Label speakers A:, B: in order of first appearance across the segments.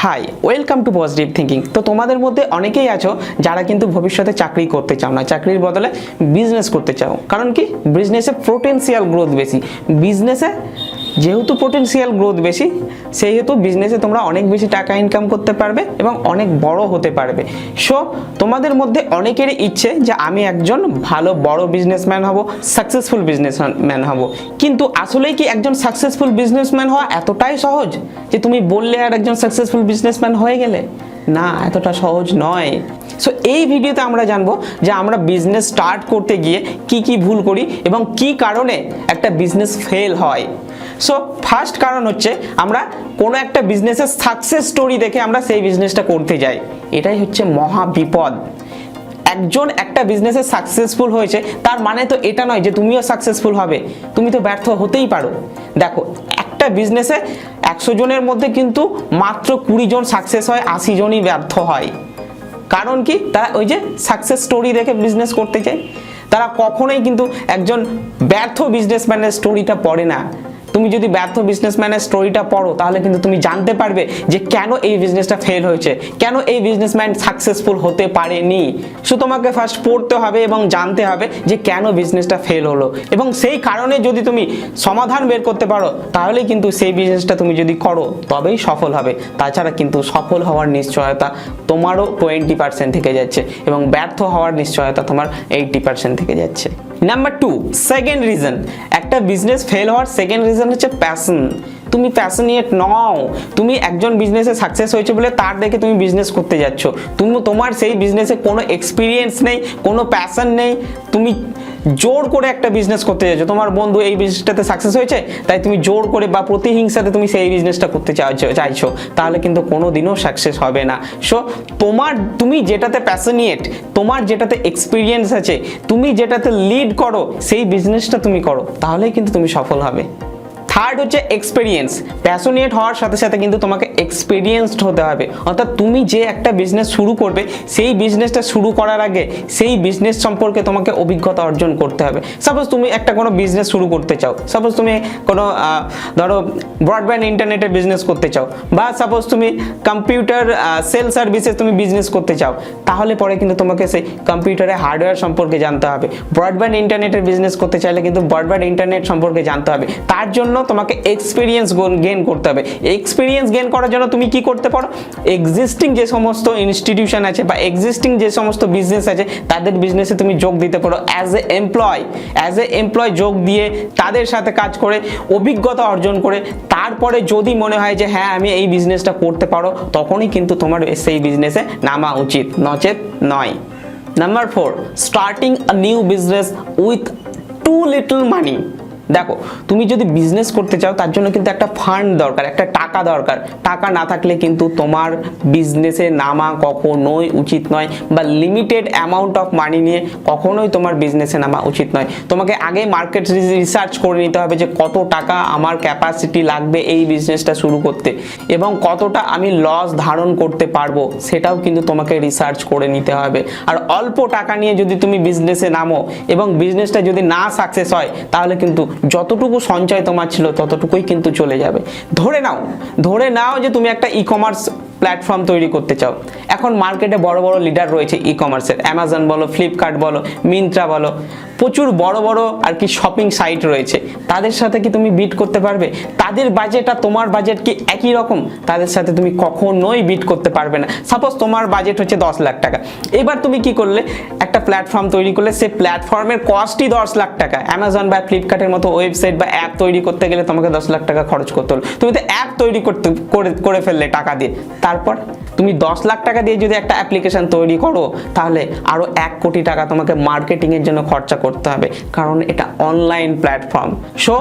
A: Hi welcome to positive thinking. তো তোমাদের মধ্যে অনেকেই আছো যারা কিন্তু ভবিষ্যতে চাকরি করতে চাও না, চাকরির বদলে বিজনেস করতে চাও। কারণ কি, বিজনেসে পোটেনশিয়াল গ্রোথ বেশি। বিজনেসে যেহেতু পোটেনশিয়াল গ্রোথ বেশি, সেহেতু বিজনেসে তোমরা অনেক বেশি টাকা ইনকাম করতে পারবে এবং অনেক বড় হতে পারবে। সো তোমাদের মধ্যে অনেকেরই ইচ্ছে যে আমি একজন ভালো বড় বিজনেসম্যান হব, সাকসেসফুল বিজনেসম্যান হব। কিন্তু আসলেই কি একজন সাকসেসফুল বিজনেসম্যান হওয়া এতটাই সহজ যে তুমি বললে আর একজন সাকসেসফুল বিজনেসম্যান হয়ে গেলে? না, এতটা সহজ নয়। সো এই ভিডিওতে আমরা জানবো যে আমরা বিজনেস স্টার্ট করতে গিয়ে কি কি ভুল করি এবং কি কারণে একটা বিজনেস ফেল হয়। সো ফার্স্ট কারণ হচ্ছে আমরা কোনো একটা বিজনেসের সাকসেস স্টোরি দেখে আমরা সেই বিজনেসটা করতে যাই। এটাই হচ্ছে মহা বিপদ। একজন একটা বিজনেসে সাকসেসফুল হয়েছে তার মানে তো এটা নয় যে তুমিও সাকসেসফুল হবে। তুমি তো ব্যর্থ হতেই পারো। দেখো, একটা বিজনেসে 100 জনের মধ্যে কিন্তু মাত্র 20 জন সাকসেস হয়, 80 জনই ব্যর্থ হয়। কারণ কি, তারা ওই যে সাকসেস স্টোরি দেখে বিজনেস করতে চায়। তারা কখনোই কিন্তু একজন ব্যর্থ বিজনেসম্যানের স্টোরিটা পড়ে না। তুমি যদি ব্যর্থ বিজনেসম্যানের স্টোরিটা পড়ো তাহলে কিন্তু তুমি জানতে পারবে যে কেন এই বিজনেসটা ফেল হয়েছে, কেন এই বিজনেসম্যান সাকসেসফুল হতে পারেনি। সো তোমাকে ফার্স্ট পড়তে হবে এবং জানতে হবে যে কেন বিজনেসটা ফেল হলো, এবং সেই কারণে যদি তুমি সমাধান বের করতে পারো তাহলে কিন্তু সেই বিজনেসটা তুমি যদি করো তবেই সফল হবে। তাছাড়া কিন্তু সফল হওয়ার নিশ্চয়তা তোমারও 20% থেকে যাচ্ছে এবং ব্যর্থ হওয়ার নিশ্চয়তা তোমার 80% থেকে যাচ্ছে। নাম্বার 2, সেকেন্ড রিজন একটা বিজনেস ফেল হওয়ার সেকেন্ড রিজন হচ্ছে প্যাশন। তুমি প্যাশনেট নও। তুমি একজন বিজনেসে সাকসেস হয়েছে বলে তার দেখে তুমি বিজনেস করতে যাচ্ছ। তোমার সেই বিজনেসে কোনো এক্সপিরিয়েন্স নেই, কোনো প্যাশন নেই। তুমি জোর করে একটা বিজনেস করতে যাচ্ছ। তোমার বন্ধু এই বিজনেসটাতে সাকসেস হয়েছে তাই তুমি জোর করে বা প্রতিহিংসাতে তুমি সেই বিজনেসটা করতে চাইছো, তাহলে কিন্তু কোনো দিনও সাকসেস হবে না। সো তুমি যেটাতে প্যাশনেট, তোমার যেটাতে এক্সপিরিয়েন্স আছে, তুমি যেটাতে লিড করো সেই বিজনেসটা তুমি করো, তাহলেই কিন্তু তুমি সফল হবে। থার্ড হচ্ছে এক্সপিরিয়েন্স। প্যাশনেট হওয়ার সাথে সাথে কিন্তু তোমাকে এক্সপিরিয়েন্সড হতে হবে। অর্থাৎ তুমি যে একটা বিজনেস শুরু করবে সেই বিজনেসটা শুরু করার আগে সেই বিজনেস সম্পর্কে তোমাকে অভিজ্ঞতা অর্জন করতে হবে। সাপোজ তুমি একটা কোনো বিজনেস শুরু করতে চাও, সাপোজ তুমি কোনো ধরো ব্রডব্যান্ড ইন্টারনেটের বিজনেস করতে চাও, বা সাপোজ তুমি কম্পিউটার সেল সার্ভিসেস তুমি বিজনেস করতে চাও, তাহলে পরে কিন্তু তোমাকে সেই কম্পিউটারের হার্ডওয়্যার সম্পর্কে জানতে হবে। ব্রডব্যান্ড ইন্টারনেটের বিজনেস করতে চাইলে কিন্তু ব্রডব্যান্ড ইন্টারনেট সম্পর্কে জানতে হবে। তার জন্য তোমাকে এক্সপিরিয়েন্স গেইন করতে হবে। এক্সপিরিয়েন্স গেইন করার জন্য তুমি কি করতে পারো, এক্সিস্টিং যে সমস্ত ইনস্টিটিউশন আছে বা এক্সিস্টিং যে সমস্ত বিজনেস আছে তাদের বিজনেসে তুমি যোগ দিতে পারো অ্যাজ এ এমপ্লয় যোগ দিয়ে তাদের সাথে কাজ করে অভিজ্ঞতা অর্জন করে তারপরে যদি মনে হয় যে হ্যাঁ আমি এই বিজনেসটা করতে পারো, তখনই কিন্তু তোমার সেই বিজনেসে নামা উচিত, নচেত নয়। Number 4, starting a new business with too little money. দেখো, তুমি যদি বিজনেস করতে চাও তার জন্য কিন্তু একটা ফান্ড দরকার, একটা টাকা দরকার। টাকা না থাকলে কিন্তু তোমার বিজনেসে নামা কখনোই উচিত নয়, বা লিমিটেড অ্যামাউন্ট অফ মানি নিয়ে কখনোই তোমার বিজনেসে নামা উচিত নয়। তোমাকে আগে মার্কেট রিসার্চ করে নিতে হবে যে কত টাকা আমার ক্যাপাসিটি লাগবে এই বিজনেসটা শুরু করতে এবং কতটা আমি লস ধারণ করতে পারবো, সেটাও কিন্তু তোমাকে রিসার্চ করে নিতে হবে। আর অল্প টাকা নিয়ে যদি তুমি বিজনেসে নামো এবং বিজনেসটা যদি না সাকসেস হয় তাহলে কিন্তু যতটুকু সঞ্চয় তোমার ছিল ততটুকুই কিন্তু চলে যাবে। ধরে নাও যে তুমি একটা ই-কমার্স প্ল্যাটফর্ম তৈরি করতে চাও। এখন মার্কেটে বড় বড় লিডার রয়েছে ই-কমার্সের, অ্যামাজন বলো, ফ্লিপকার্ট বলো, মিন্ত্রা বলো, প্রচুর বড় বড় আর কি শপিং সাইট রয়েছে। তাদের সাথে কি তুমি বিট করতে পারবে? তাদের বাজেট আর তোমার বাজেট কি একই রকম? তাদের সাথে তুমি কখনোই বিট করতে পারবে না। সাপোজ তোমার বাজেট হচ্ছে 10 লাখ টাকা। এবার তুমি কি করলে, একটা প্ল্যাটফর্ম তৈরি করলে, সেই প্ল্যাটফর্মের কস্টই 10 লাখ টাকা। অ্যামাজন বা ফ্লিপকার্টের মতো ওয়েবসাইট বা অ্যাপ তৈরি করতে গেলে তোমাকে 10 লাখ টাকা খরচ করতে হলো। তুমি তো অ্যাপ তৈরি করে ফেললে টাকা দিয়ে। তারপর তুমি 10 লাখ টাকা দিয়ে যদি একটা অ্যাপ্লিকেশন তৈরি করো তাহলে আরো 1 কোটি টাকা তোমাকে মার্কেটিং এর জন্য খরচা করতে হবে, কারণ এটা অনলাইন প্ল্যাটফর্ম। সো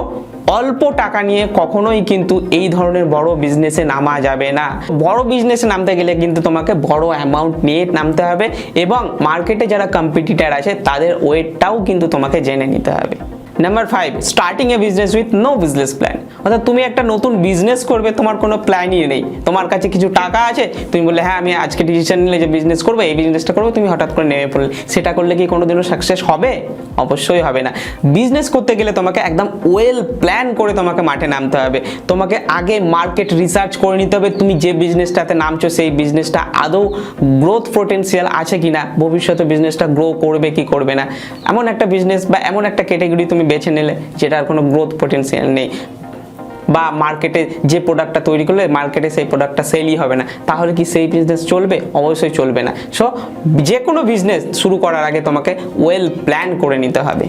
A: অল্প টাকা নিয়ে কখনোই কিন্তু এই ধরনের বড় বিজনেসে নামা যাবে না। বড় বিজনেসে নামতে গেলে কিন্তু তোমাকে বড় অ্যামাউন্ট নিয়ে নামতে হবে এবং মার্কেটে যারা কম্পিটিটর আছে তাদের ওয়েটটাও কিন্তু তোমাকে জেনে নিতে হবে। Number 5, starting a business with no business plan. অর্থাৎ তুমি একটা নতুন বিজনেস করবে, তোমার কোনো প্ল্যানই নেই, তোমার কাছে কিছু টাকা আছে, তুমি বললে হ্যাঁ আমি আজকে ডিসিশন নিলে যে বিজনেস করবো, এই বিজনেসটা করবো, তুমি হঠাৎ করে নেমে পড়লে, সেটা করলে কি কোনোদিনও সাকসেস হবে? অবশ্যই হবে না। বিজনেস করতে গেলে তোমাকে একদম ওয়েল প্ল্যান করে তোমাকে মাঠে নামতে হবে। তোমাকে আগে মার্কেট রিসার্চ করে নিতে হবে, তুমি যে বিজনেসটাতে নামছো সেই বিজনেসটা আদৌ গ্রোথ পোটেনশিয়াল আছে কিনা, ভবিষ্যতে বিজনেসটা গ্রো করবে কি করবে না। এমন একটা বিজনেস বা এমন একটা ক্যাটাগরি তুমি বেছে নিলে যেটার কোনো গ্রোথ পোটেনশিয়াল নেই, বা মার্কেটে যে প্রোডাক্টটা তৈরি করলে মার্কেটে সেই প্রোডাক্টটা সেলই হবে না, তাহলে কি সেই বিজনেস চলবে? অবশ্যই চলবে না। সো যে কোনো বিজনেস শুরু করার আগে তোমাকে ওয়েল প্ল্যান করে নিতে হবে।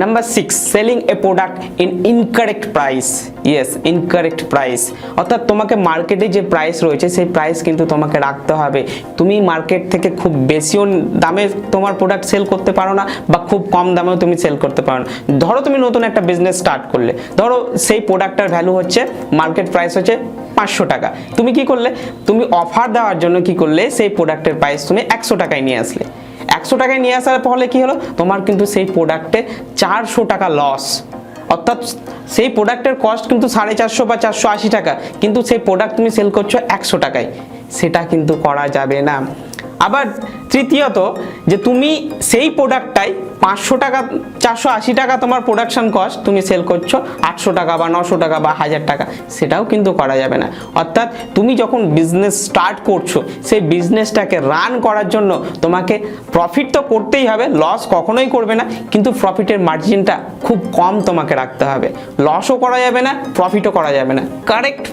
A: Number 6, selling A product in incorrect price. Yes, incorrect price, অর্থাৎ তোমাকে মার্কেটে যে প্রাইস রয়েছে সেই প্রাইস কিন্তু তোমাকে রাখতে হবে। তুমি মার্কেট থেকে খুব বেশিও দামে তোমার প্রোডাক্ট সেল করতে পারো না, বা খুব কম দামেও তুমি সেল করতে পারো না। ধরো তুমি নতুন একটা বিজনেস স্টার্ট করলে, ধরো সেই প্রোডাক্টটার ভ্যালু হচ্ছে, মার্কেট প্রাইস হচ্ছে 500 টাকা। তুমি কি করলে, তুমি অফার দেওয়ার জন্য কি করলে, সেই প্রোডাক্টের প্রাইস তুমি 100 টাকায় নিয়ে আসলে। 100 টাকায় নিয়ে আসার ফলে কি হলো, তোমার কিন্তু সেই প্রোডাক্টে 400 টাকা লস। অর্থাৎ সেই প্রোডাক্টের কস্ট কিন্তু 450 বা 480 টাকা, কিন্তু সেই প্রোডাক্ট তুমি সেল করছো 100 টাকায়। সেটা কিন্তু করা যাবে না। আবার তৃতীয়ত, যে তুমি সেই প্রোডাক্টটাই 500 টাকা, 480 টাকা তোমার প্রোডাকশন কস্ট, তুমি সেল করছো 800 টাকা বা 900 টাকা বা 1000 টাকা, সেটাও কিন্তু করা যাবে না। অর্থাৎ তুমি যখন বিজনেস স্টার্ট করছো, সেই বিজনেসটাকে রান করার জন্য তোমাকে প্রফিট তো করতেই হবে, লস কখনোই করবে না, কিন্তু প্রফিটের মার্জিনটা খুব কম তোমাকে রাখতে হবে। লসও করা যাবে না, প্রফিটও করা যাবে না, কারেক্ট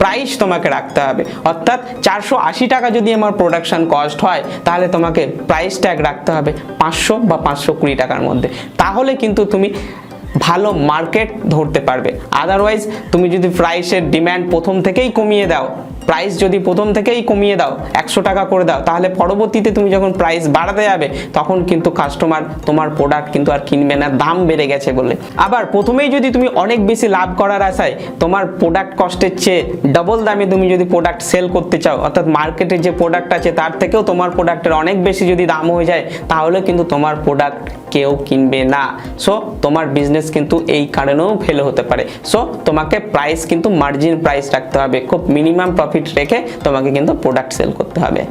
A: প্রাইস তোমাকে রাখতে হবে। অর্থাৎ 480 টাকা যদি আমার প্রোডাকশন কস্ট হয়, তাহলে তোমাকে প্রাইস ট্যাগ রাখতে হবে 500 বা 520 টাকার মধ্যে। তাহলে কিন্তু তুমি ভালো মার্কেট ধরতে পারবে। আদারওয়াইজ তুমি যদি প্রাইসের ডিম্যান্ড প্রথম থেকেই কমিয়ে দাও, প্রাইস যদি প্রথম থেকেই কমিয়ে দাও, 100 টাকা করে দাও, তাহলে পরবর্তীতে তুমি যখন প্রাইস বাড়াতে যাবে, তখন কিন্তু কাস্টমার তোমার প্রোডাক্ট কিন্তু আর কিনবে না, দাম বেড়ে গেছে বলে। আবার প্রথমেই যদি তুমি অনেক বেশি লাভ করার আশায় তোমার প্রোডাক্ট কস্টের চেয়ে ডবল দামে তুমি যদি প্রোডাক্ট সেল করতে চাও, অর্থাৎ মার্কেটে যে প্রোডাক্ট আছে তার থেকেও তোমার প্রোডাক্টের অনেক বেশি যদি দাম হয়ে যায়, তাহলে কিন্তু তোমার প্রোডাক্ট কেউ কিনবে না। সো তোমার বিজনেস কিন্তু এই কারণেও ফেল হতে পারে। সো তোমাকে প্রাইস কিন্তু মার্জিন প্রাইস রাখতে হবে, খুব মিনিমাম প্রফিট রেখে তোমাকে কিন্তু প্রোডাক্ট সেল করতে হবে।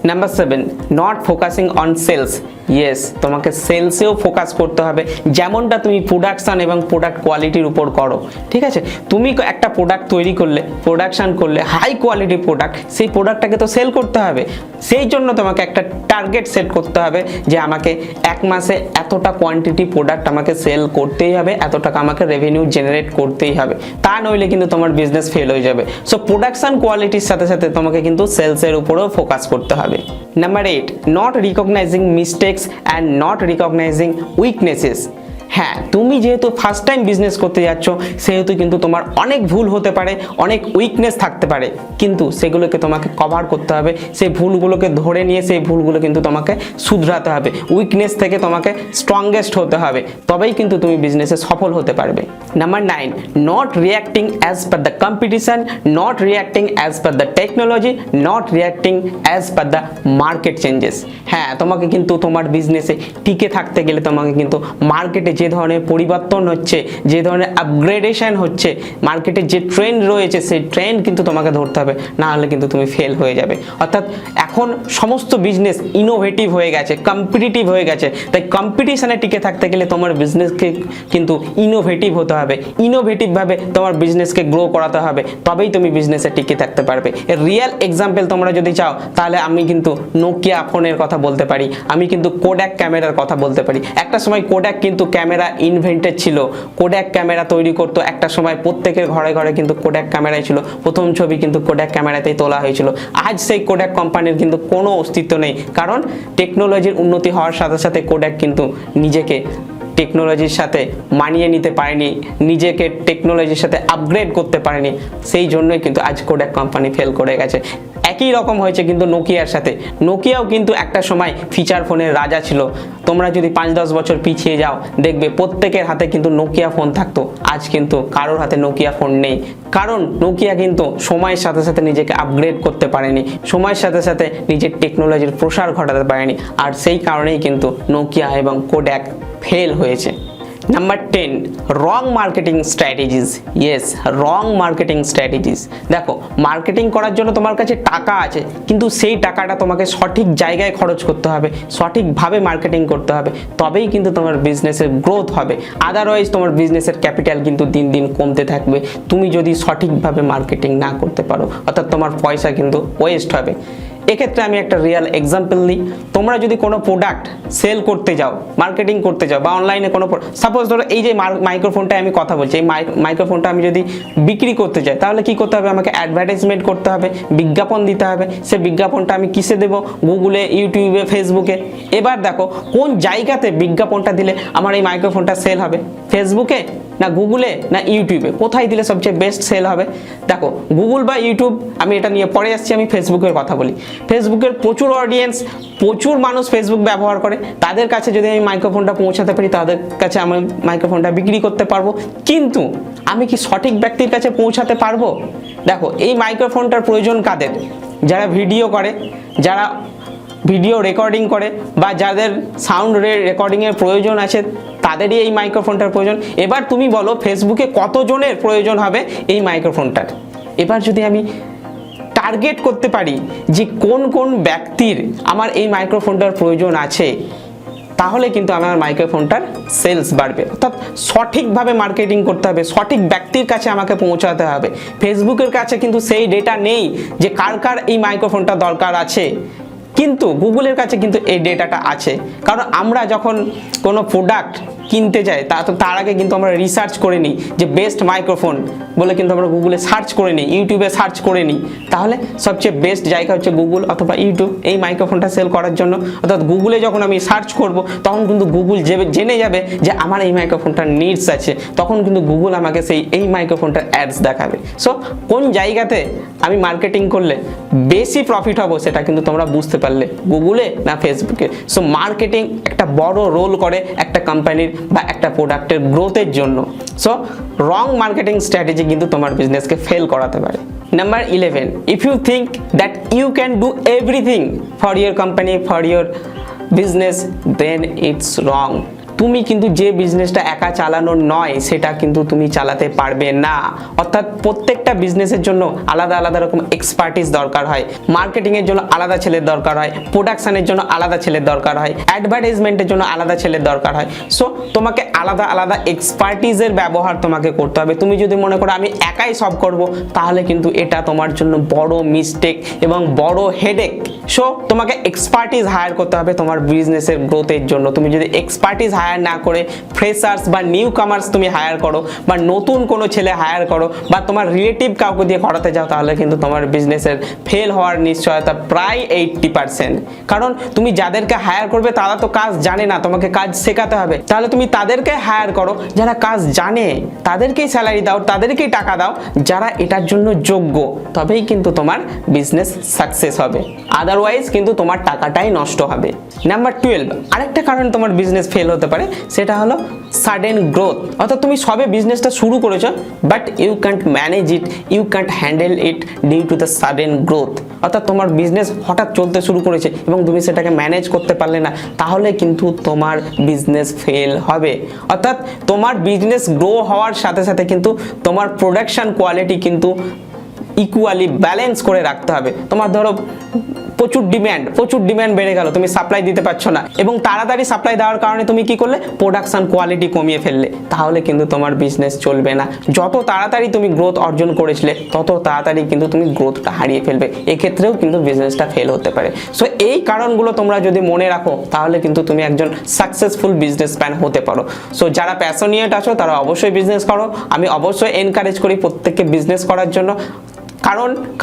A: Number 7, not focusing on sales. Yes, তোমাকে সেলসেও ফোকাস করতে হবে, যেমনটা তুমি প্রোডাকশান এবং প্রোডাক্ট কোয়ালিটির উপর করো। ঠিক আছে, তুমি একটা প্রোডাক্ট তৈরি করলে, প্রোডাকশান করলে হাই কোয়ালিটির প্রোডাক্ট, সেই প্রোডাক্টটাকে তো সেল করতে হবে। সেই জন্য তোমাকে একটা টার্গেট সেট করতে হবে যে আমাকে 1 মাসে এতটা কোয়ান্টিটি প্রোডাক্ট আমাকে সেল করতেই হবে, এত টাকা আমাকে রেভিনিউ জেনারেট করতেই হবে, তা নইলে কিন্তু তোমার বিজনেস ফেল হয়ে যাবে। সো প্রোডাকশান কোয়ালিটির সাথে সাথে তোমাকে কিন্তু সেলসের উপরেও ফোকাস করতে হবে। Number 8, not recognising mistakes and not recognising weaknesses. হ্যাঁ, তুমি যেহেতু ফার্স্ট টাইম বিজনেস করতে যাচ্ছ, সেহেতু কিন্তু তোমার অনেক ভুল হতে পারে, অনেক উইকনেস থাকতে পারে, কিন্তু সেগুলোকে তোমাকে কভার করতে হবে। সেই ভুলগুলোকে ধরে নিয়ে সেই ভুলগুলো কিন্তু তোমাকে শুধরাতে হবে। উইকনেস থেকে তোমাকে স্ট্রংগেস্ট হতে হবে, তবেই কিন্তু তুমি বিজনেসে সফল হতে পারবে। Number 9, not reacting as per the competition, not reacting as per the technology, not reacting as per the market changes. হ্যাঁ, তোমাকে কিন্তু তোমার বিজনেসে টিকে থাকতে গেলে তোমাকে কিন্তু মার্কেটে যে ধরনের পরিবর্তন হচ্ছে, যে ধরনের আপগ্রেডেশন হচ্ছে, মার্কেটে যে ট্রেন্ড রয়েছে, সেই ট্রেন্ড কিন্তু তোমাকে ধরতে হবে, না হলে কিন্তু তুমি ফেল হয়ে যাবে। অর্থাৎ এখন সমস্ত বিজনেস ইনোভেটিভ হয়ে গেছে, কম্পিটিটিভ হয়ে গেছে, তাই কম্পিটিশনে টিকে থাকতে গেলে তোমার বিজনেসকে কিন্তু ইনোভেটিভ হতে হবে, ইনোভেটিভভাবে তোমার বিজনেসকে গ্রো করাতে হবে, তবেই তুমি বিজনেসে টিকে থাকতে পারবে। এর রিয়েল এক্সাম্পল তোমরা যদি চাও, তাহলে আমি কিন্তু নোকিয়া ফোনের কথা বলতে পারি, আমি কিন্তু কোড্যাক ক্যামেরার কথা বলতে পারি। একটা সময় কোড্যাক কিন্তু ক্যামেরা ইনভেন্টেড ছিল, কোড্যাক ক্যামেরা তৈরি করতো একটা সময়, প্রত্যেকের ঘরে ঘরে কিন্তু কোড্যাক ক্যামেরাই ছিল, প্রথম ছবি কিন্তু কোড্যাক ক্যামেরাতেই তোলা হয়েছিল। আজ সেই কোড্যাক কোম্পানির কিন্তু কোনো অস্তিত্ব নেই, কারণ টেকনোলজির উন্নতি হওয়ার সাথে সাথে কোড্যাক কিন্তু নিজেকে টেকনোলজির সাথে মানিয়ে নিতে পারেনি, নিজেকে টেকনোলজির সাথে আপগ্রেড করতে পারেনি, সেই জন্যই কিন্তু আজ কোড্যাক কোম্পানি ফেল করে গেছে। একই রকম হয়েছে কিন্তু নোকিয়ার সাথে। নোকিয়াও কিন্তু একটা সময় ফিচার ফোনের রাজা ছিল। তোমরা যদি 5-10 বছর পিছিয়ে যাও, দেখবে প্রত্যেকের হাতে কিন্তু নোকিয়া ফোন থাকতো। আজ কিন্তু কারোর হাতে নোকিয়া ফোন নেই, কারণ নোকিয়া কিন্তু সময়ের সাথে সাথে নিজেকে আপগ্রেড করতে পারেনি, সময়ের সাথে সাথে নিজের টেকনোলজির প্রসার ঘটাতে পারেনি, আর সেই কারণেই কিন্তু নোকিয়া এবং কোড্যাক ফেল হয়েছে। নাম্বার 10, রং মার্কেটিং স্ট্র্যাটেজিস। ইয়েস, রং মার্কেটিং স্ট্র্যাটেজিস। দেখো, মার্কেটিং করার জন্য তোমার কাছে টাকা আছে, কিন্তু সেই টাকাটা তোমাকে সঠিক জায়গায় খরচ করতে হবে, সঠিকভাবে মার্কেটিং করতে হবে, তবেই কিন্তু তোমার বিজনেসের গ্রোথ হবে। আদারওয়াইজ তোমার বিজনেসের ক্যাপিটাল কিন্তু দিন দিন কমতে থাকবে, তুমি যদি সঠিকভাবে মার্কেটিং না করতে পারো, অর্থাৎ তোমার পয়সা কিন্তু ওয়েস্ট হবে। এক্ষেত্রে আমি একটা রিয়েল এক্সাম্পল নিই। তোমরা যদি কোনো প্রোডাক্ট সেল করতে যাও, মার্কেটিং করতে যাও, বা অনলাইনে কোনো, সাপোজ ধরো এই যে মাইক্রোফোনটায় আমি কথা বলছি, এই মাইক্রোফোনটা আমি যদি বিক্রি করতে চাই, তাহলে কি করতে হবে? আমাকে অ্যাডভার্টাইজমেন্ট করতে হবে, বিজ্ঞাপন দিতে হবে। সে বিজ্ঞাপনটা আমি কিসে দেবো? গুগলে, ইউটিউবে, ফেসবুকে। এবার দেখো কোন জায়গাতে বিজ্ঞাপনটা দিলে আমার এই মাইক্রোফোনটা সেল হবে? ফেসবুকে না গুগলে না ইউটিউবে? কোথায় দিলে সবচেয়ে বেস্ট সেল হবে? দেখো, গুগল বা ইউটিউব, আমি এটা নিয়ে পরে আসছি, আমি ফেসবুকের কথা বলি। ফেসবুকের প্রচুর অডিয়েন্স, প্রচুর মানুষ ফেসবুক ব্যবহার করে, তাদের কাছে যদি আমি মাইক্রোফোনটা পৌঁছাতে পারি, তাদের কাছে আমি মাইক্রোফোনটা বিক্রি করতে পারবো। কিন্তু আমি কি সঠিক ব্যক্তির কাছে পৌঁছাতে পারবো? দেখো, এই মাইক্রোফোনটার প্রয়োজন কাদের? যারা ভিডিও করে, যারা ভিডিও রেকর্ডিং করে, বা যাদের সাউন্ড রেকর্ডিংয়ের প্রয়োজন আছে, তাদেরই এই মাইক্রোফোনটার প্রয়োজন। এবার তুমি বলো ফেসবুকে কতজনের প্রয়োজন হবে এই মাইক্রোফোনটার? এবার যদি আমি টার্গেট করতে পারি যে কোন কোন ব্যক্তির আমার এই মাইক্রোফোনটার প্রয়োজন আছে, তাহলে কিন্তু আমার মাইক্রোফোনটার সেলস বাড়বে। অর্থাৎ সঠিকভাবে মার্কেটিং করতে হবে, সঠিক ব্যক্তির কাছে আমাকে পৌঁছাতে হবে। ফেসবুকের কাছে কিন্তু সেই ডেটা নেই যে কার কার এই মাইক্রোফোনটা দরকার আছে, কিন্তু গুগলের কাছে কিন্তু এই ডেটাটা আছে। কারণ আমরা যখন কোনো প্রোডাক্ট কিনতে যাই, তার আগে কিন্তু আমরা রিসার্চ করে নিই যে বেস্ট মাইক্রোফোন বলে, কিন্তু আমরা গুগলে সার্চ করে নিই, ইউটিউবে সার্চ করে নিই। তাহলে সবচেয়ে বেস্ট জায়গা হচ্ছে গুগল অথবা ইউটিউব এই মাইক্রোফোনটা সেল করার জন্য। অর্থাৎ গুগলে যখন আমি সার্চ করব, তখন কিন্তু গুগল জেনে যাবে যে আমার এই মাইক্রোফোনটার নিডস আছে, তখন কিন্তু গুগল আমাকে এই মাইক্রোফোনটার অ্যাডস দেখাবে। সো কোন জায়গাতে আমি মার্কেটিং করলে বেশি প্রফিট হবো, সেটা কিন্তু তোমরা বুঝতে পারলে, গুগলে না ফেসবুকে। সো মার্কেটিং একটা বড় রোল করে একটা কোম্পানির বা একটা প্রোডাক্টের গ্রোথের জন্য। সো রং মার্কেটিং স্ট্র্যাটেজি কিন্তু তোমার বিজনেসকে ফেল করাতে পারে। Number 11, if you think that you can do everything for your company, for your business, then it's wrong. তুমি কিন্তু যে বিজনেসটা একা চালানোর নয়, সেটা কিন্তু তুমি চালাতে পারবে না। অর্থাৎ প্রত্যেকটা বিজনেসের জন্য আলাদা আলাদা রকম এক্সপার্টিস দরকার হয়। মার্কেটিংয়ের জন্য আলাদা ছেলের দরকার হয়, প্রোডাকশনের জন্য আলাদা ছেলের দরকার হয়, অ্যাডভার্টাইজমেন্টের জন্য আলাদা ছেলের দরকার হয়। সো তোমাকে আলাদা আলাদা এক্সপার্টিসের ব্যবহার তোমাকে করতে হবে। তুমি যদি মনে করো আমি একাই সব করব, তাহলে কিন্তু এটা তোমার জন্য বড় মিস্টেক এবং বড় হেডেক। সো তোমাকে এক্সপার্টিস হায়ার করতে হবে তোমার বিজনেসের গ্রোথের জন্য। তুমি যদি এক্সপার্টিস হায়ার না করে ফ্রেশার্স বা নিউ কামার্স তুমি হায়ার করো, বা নতুন কোনো ছেলে হায়ার করো, বা তোমার রিলেটিভ কাউকে দিয়ে করাতে যাও, তাহলে কিন্তু তোমার বিজনেসের ফেল হওয়ার নিশ্চয়তা প্রায় 80%। কারণ তুমি যাদেরকে হায়ার করবে তারা তো কাজ জানে না, তোমাকে কাজ শেখাতে হবে। তাহলে তুমি তাদেরকে হায়ার করো যারা কাজ জানে, তাদেরকেই স্যালারি দাও, তাদেরকেই টাকা দাও যারা এটার জন্য যোগ্য, তবেই কিন্তু তোমার বিজনেস সাকসেস হবে। আদারওয়াইজ কিন্তু তোমার টাকাটাই নষ্ট হবে। নাম্বার 12, আরেকটা কারণ তোমার বিজনেস ফেল হতে পারে, সেটা হলো সাডেন গ্রোথ। অর্থাৎ তুমি সবে বিজনেসটা শুরু করেছো, but you can't manage it, you can't handle it due to the sudden growth. অর্থাৎ তোমার বিজনেস হঠাৎ চলতে শুরু করেছে এবং তুমি সেটাকে ম্যানেজ করতে পারলে না, তাহলে কিন্তু তোমার বিজনেস ফেল হবে। অর্থাৎ তোমার বিজনেস গ্রো হওয়ার সাথে সাথে কিন্তু তোমার প্রোডাকশন কোয়ালিটি কিন্তু ইকুয়ালি ব্যালেন্স করে রাখতে হবে। তোমার ধরো প্রচুর ডিমান্ড বেড়ে গেল, তুমি সাপ্লাই দিতে পারছো না, এবং তাড়াতাড়ি সাপ্লাই দেওয়ার কারণে তুমি কি করলে? প্রোডাকশন কোয়ালিটি কমিয়ে ফেললে, তাহলে কিন্তু তোমার বিজনেস চলবে না। যত তাড়াতাড়ি তুমি গ্রোথ অর্জন করেছিলে, তত তাড়াতাড়ি কিন্তু তুমি গ্রোথটা হারিয়ে ফেলবে, এক্ষেত্রেও কিন্তু বিজনেসটা ফেল হতে পারে। সো এই কারণগুলো তোমরা যদি মনে রাখো, তাহলে কিন্তু তুমি একজন সাকসেসফুল বিজনেসম্যান হতে পারো। সো যারা প্যাশনিয়েট আছো তারা অবশ্যই বিজনেস করো। আমি অবশ্যই এনকারেজ করি প্রত্যেককে বিজনেস করার জন্য,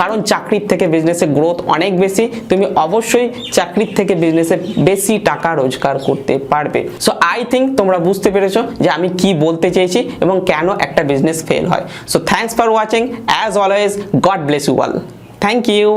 A: কারণ চাকরির থেকে বিজনেসে গ্রোথ অনেক বেশি। তুমি অবশ্যই চাকরির থেকে বিজনেসে বেশি টাকা রোজগার করতে পারবে। সো আই থিঙ্ক তোমরা বুঝতে পেরেছো যে আমি কি বলতে চেয়েছি এবং কেন একটা বিজনেস ফেল হয়। So thanks for watching. As always, God bless you all. Thank you.